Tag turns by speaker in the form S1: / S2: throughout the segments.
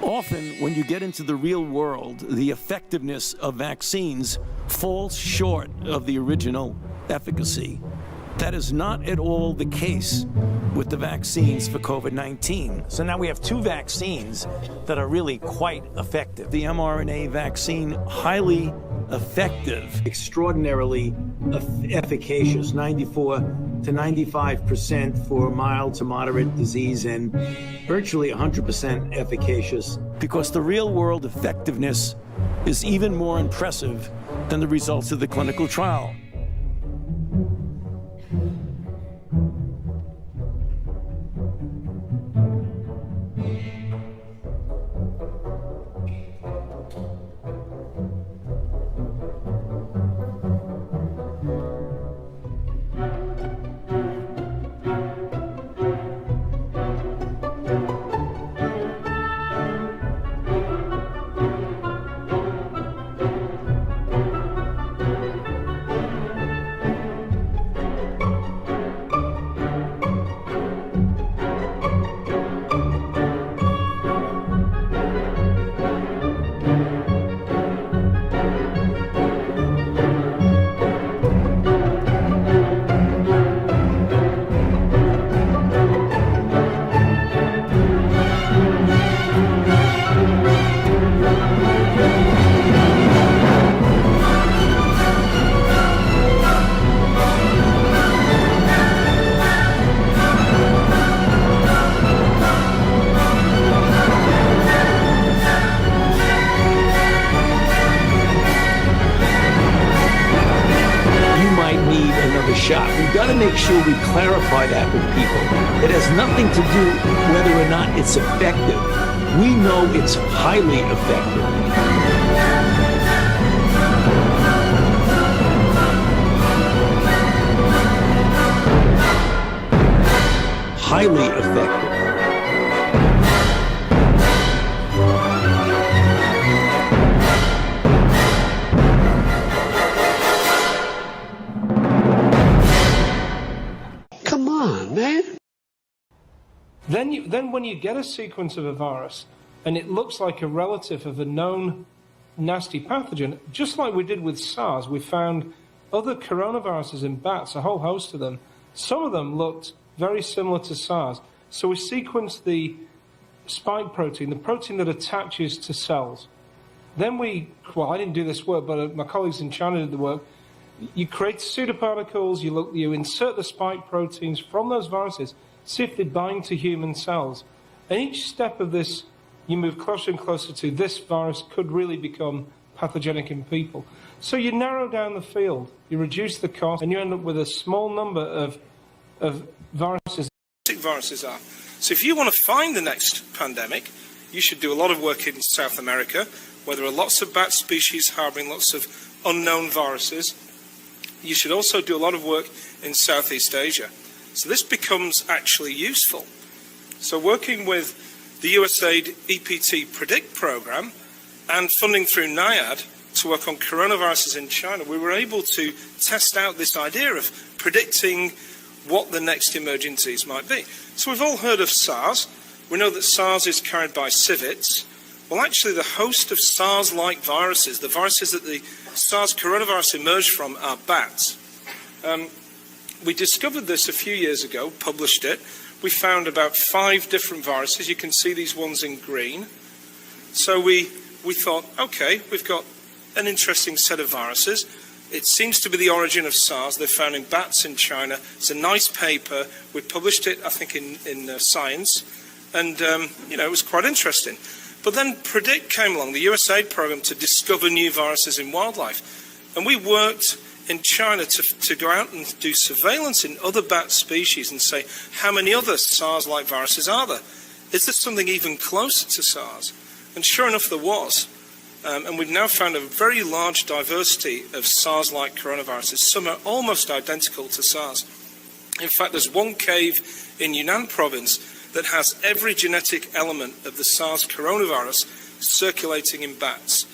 S1: Often, when you get into the real world, the effectiveness of vaccines falls short of the original efficacy. That is not at all the case with the vaccines for COVID-19. So now we have two vaccines that are really quite effective. The mRNA vaccine, highly effective, extraordinarily efficacious, 94 to 95% for mild to moderate disease, and virtually 100% efficacious. Because the real world effectiveness is even more impressive than the results of the clinical trial. Shot. We've got to make sure we clarify that with people. It has nothing to do whether or not it's effective. We know it's highly effective. Highly effective.
S2: Then when you get a sequence of a virus and it looks like a relative of a known nasty pathogen, just like we did with SARS, we found other coronaviruses in bats, a whole host of them. Some of them looked very similar to SARS. So we sequenced the spike protein, the protein that attaches to cells. Then I didn't do this work, but my colleagues in China did the work. You create pseudoparticles, you insert the spike proteins from those viruses, see if they bind to human cells. And each step of this, you move closer and closer to this virus could really become pathogenic in people. So you narrow down the field, you reduce the cost, and you end up with a small number of viruses.
S3: Viruses are. So if you want to find the next pandemic, you should do a lot of work in South America, where there are lots of bat species harboring lots of unknown viruses. You should also do a lot of work in Southeast Asia. So this becomes actually useful. So working with the USAID EPT PREDICT program and funding through NIAID to work on coronaviruses in China, we were able to test out this idea of predicting what the next emerging disease might be. So we've all heard of SARS. We know that SARS is carried by civets. Well, actually, the host of SARS-like viruses, the viruses that the SARS coronavirus emerged from, are bats. We discovered this a few years ago, published it. We found about 5 different viruses. You can see these ones in green. So we thought, okay, we've got an interesting set of viruses. It seems to be the origin of SARS. They're found in bats in China. It's a nice paper. We published it, I think, in Science. And, it was quite interesting. But then PREDICT came along, the USAID program, to discover new viruses in wildlife. And we worked in China to go out and do surveillance in other bat species and say, how many other SARS-like viruses are there? Is there something even closer to SARS? And sure enough, there was. And we've now found a very large diversity of SARS-like coronaviruses. Some are almost identical to SARS. In fact, there's one cave in Yunnan province that has every genetic element of the SARS coronavirus circulating in bats.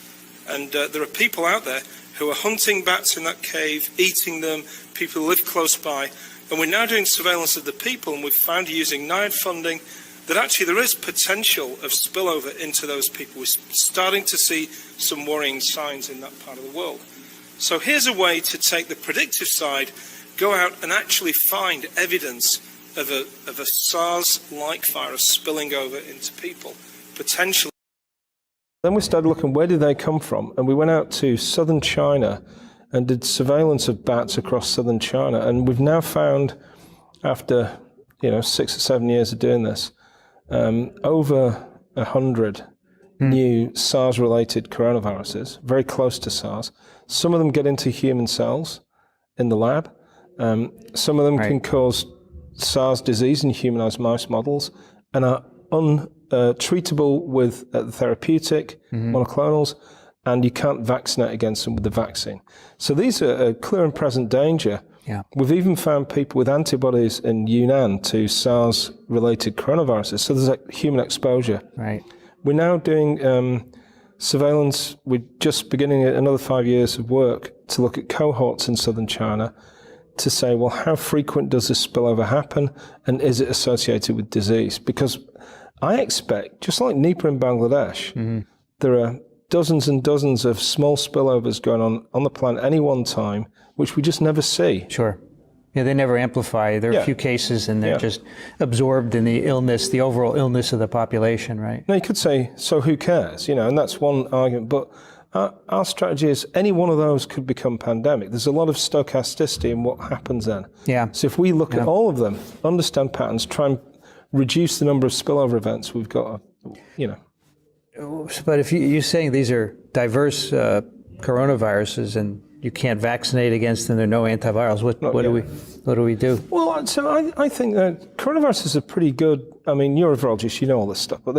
S3: And there are people out there who are hunting bats in that cave, eating them, people who live close by. And we're now doing surveillance of the people, and we've found using NIAID funding that actually there is potential of spillover into those people. We're starting to see some worrying signs in that part of the world. So here's a way to take the predictive side, go out and actually find evidence of a SARS-like virus spilling over into people, potentially.
S2: Then we started looking, where did they come from? And we went out to southern China and did surveillance of bats across southern China. And we've now found, after 6 or 7 years of doing this, over 100 new SARS-related coronaviruses, very close to SARS. Some of them get into human cells in the lab. Some of them can cause SARS disease in humanized mouse models and are treatable with therapeutic monoclonals, and you can't vaccinate against them with the vaccine. So these are a clear and present danger.
S4: Yeah.
S2: We've even found people with antibodies in Yunnan to SARS-related coronaviruses, so there's human exposure.
S4: Right.
S2: We're now doing surveillance. We're just beginning another 5 years of work to look at cohorts in southern China to say, well, how frequent does this spillover happen, and is it associated with disease? Because I expect, just like Nipah in Bangladesh, there are dozens and dozens of small spillovers going on the planet any one time, which we just never see.
S4: Sure. Yeah, they never amplify. There are a few cases, and they're just absorbed in the illness, the overall illness of the population, right?
S2: Now, you could say, so who cares? And that's one argument. But our strategy is any one of those could become pandemic. There's a lot of stochasticity in what happens then.
S4: Yeah.
S2: So if we look at all of them, understand patterns, try and reduce the number of spillover events, we've got,
S4: But if you're saying these are diverse coronaviruses and you can't vaccinate against them, there are no antivirals, what do we do?
S2: Well, so I think that coronaviruses are pretty good. I mean, you're a virologist, you know all this stuff, but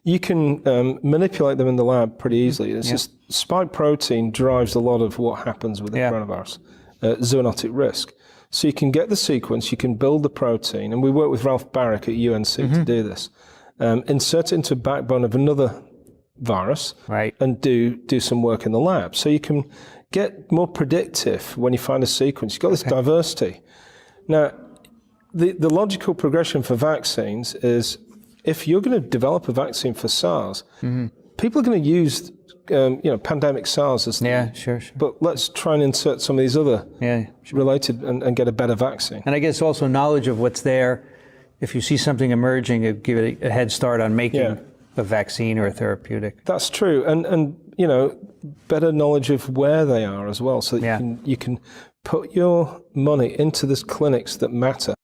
S2: you can manipulate them in the lab pretty easily. It's just spike protein drives a lot of what happens with the coronavirus, zoonotic risk. So you can get the sequence, you can build the protein, and we work with Ralph Barrick at UNC to do this. Insert it into a backbone of another virus, and do some work in the lab. So you can get more predictive when you find a sequence. You've got this diversity. Now, the logical progression for vaccines is if you're going to develop a vaccine for SARS, people are going to use pandemic SARS as
S4: sure.
S2: But let's try and insert some of these other related and get a better vaccine.
S4: And I guess also knowledge of what's there. If you see something emerging, it give it a head start on making a vaccine or a therapeutic.
S2: That's true, and better knowledge of where they are as well, so that you can put your money into the clinics that matter.